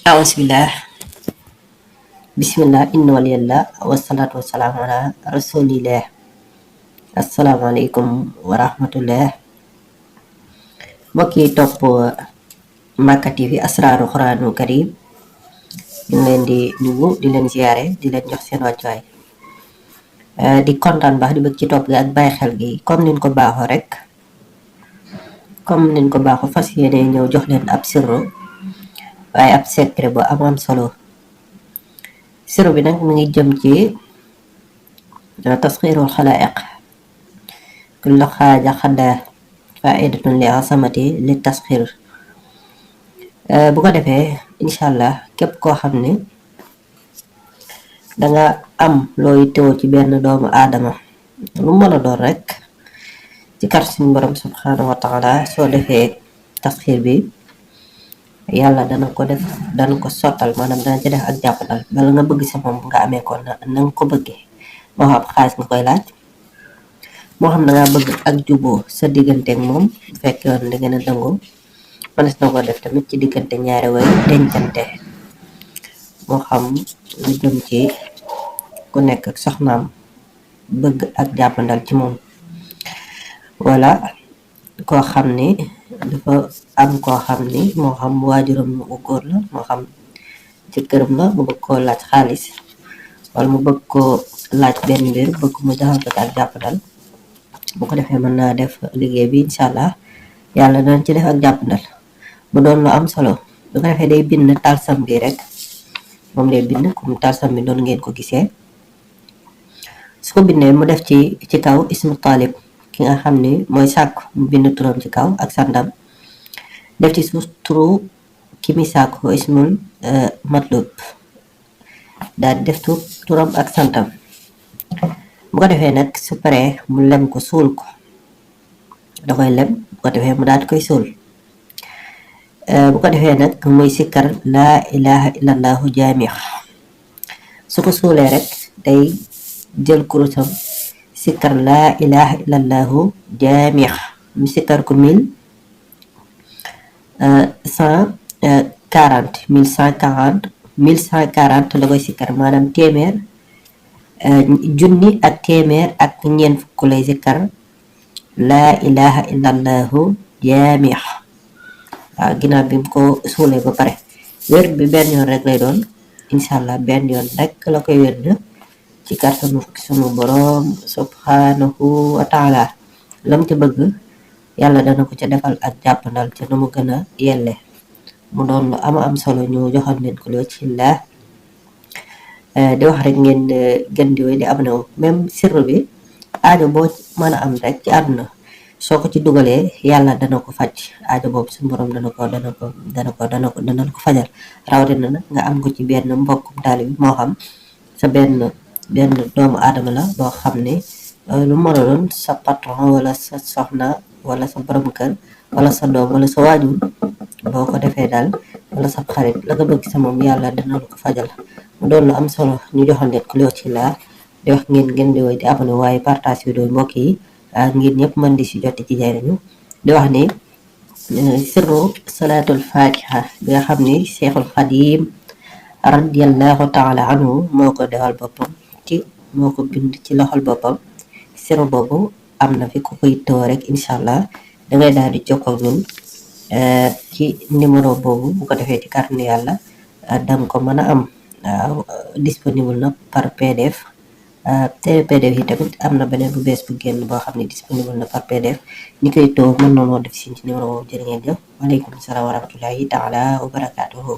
أعوذ بالله بسم الله إن ولي الله والصلاة والسلام على رسول الله السلام عليكم ورحمة الله mbokk yi topp Maka TV asraaru Quraanul Karim ñu ngi leen di nuyu di leen ziyaare di leen jox seen wàccuwaay di kontaan baax di bëgg ci topp gi ak bàyyi xel gi comme niñ ko baaxoo rek comme niñ ko baaxoo fas yéene ñëw jox leen ab sirru waaye ab secret bu am solo sirru bi nag mi ngi jëm ci tasxiirul xalaa'iq kullu xaaja xaddaa faidatun li asamati li tasxiir bu ko defee incha allah képp koo xam ne danga am looy teew ci benn doomu aadama lu mën a doon rek ci kar suñu borom subhanahu wa taala soo defee tasxiir bi yàlla dana ko def dana ko sottal maanaam dana ci def ak jàppandal bala nga bëgg sa moom nga amee ko na nga ko bëggee moo xam xaalis nga koy laaj moo xam da ngaa bëgg ak juboo sa digganteeg moom bu fekkee woon da ngeen a dëngoo mënees na ko def tamit ci diggante ñaari way dencante moo xam lu jëm ci ku nekk ak soxnaam bëgg ak jàppandal ci moom wala koo xam ni dafa am koo xam ni moo xam waajuram mu góor la moo xam ci këram la mu bëgg koo laaj xaalis wala mu bëgg koo laaj benn mbir bëgg mu defal ko ak jàppandal bu ko defee mën naa def liggéey bi incha allah yàlla dana ci def ak jàppandal mu doon lu am solo bu ko defee day bind talsam bi rek moom lay bind comme talsam bi doon ngeen ko gisee su ko bindee mu def ci kaw ismu talib ki nga xam ni mooy sàkk mu bind turam ci kaw ak santam def ci suuf turu ki mi sàkk ko ismul matlub daal di def turam ak santam bu ko defee nag su paree mu lem ko suul ko da koy lem bu ko defee mu daal di koy suul bu ko defee nag muy sikkar laa ilaha illallahu jaamix su ko suulee rek day jël kurusam sikkar laa ilaha illallahu jaamix mu sikkar ko 1140 la koy sikkar maanaam téeméer junni ak téeméer ak ñeent fukk lay sikkar laa ilaha illallahu jaamix waaw ginnaaw bi mu ko suulee ba pare wér bi benn yoon rek lay doon incha allah benn yoon rek la koy wér ci kàttanu sunu boroom subhanahu wa taala lam ci bëgg yàlla dana ko ca defal ak jàppandal ca nu mu gën a yelle mu doon lu am solo ñu joxal leen ko loo ci laa di wax rek ngeen gën di wéy di abonné wu même sirru bi aajo boo mën a am rek ci àdduna soo ko ci dugalee yàlla dana ko faj aajo boobu suñu borom dana ko fajal rawatina nag nga am ko ci benn mbokkum taali bi moo xam sa benn doomu aadama la boo xam ne lu mën a doon sa patron wala sa soxna wala sa borom kër wala sa doom wala sa waajur boo ko defee daal wala sa xarit la nga bëgg sa moom yàlla dana la ko fajal mu doon lu am solo ñu joxal leen ko loo ci laa di wax ngeen di woy di abonné waaye partage vidéo mbokk yi ngir ñëpp mën di si jotti ci jariñu di wax ni sirru salaatul fatiha bi nga xam ni Seexul Xadiim radiyallahu taala anhu moo ko defal boppam moo ko bind ci loxol boppam sirru boobu am na fi ku koy tëw rek incha allah dangay daal di jokkoo ak ñun ci numéro boobu bu ko defee ci kàttanu yàlla danga ko mën a am disponible na par PDF te PDF yi tamit am na beneen bu bees bu génn boo xam ne disponible na par PDF ñi koy tëw mën na noo def si ci numéro boobu jërë ngeen jëf waaleykum salaam wa rahmatullahi taala wa barakaatuhu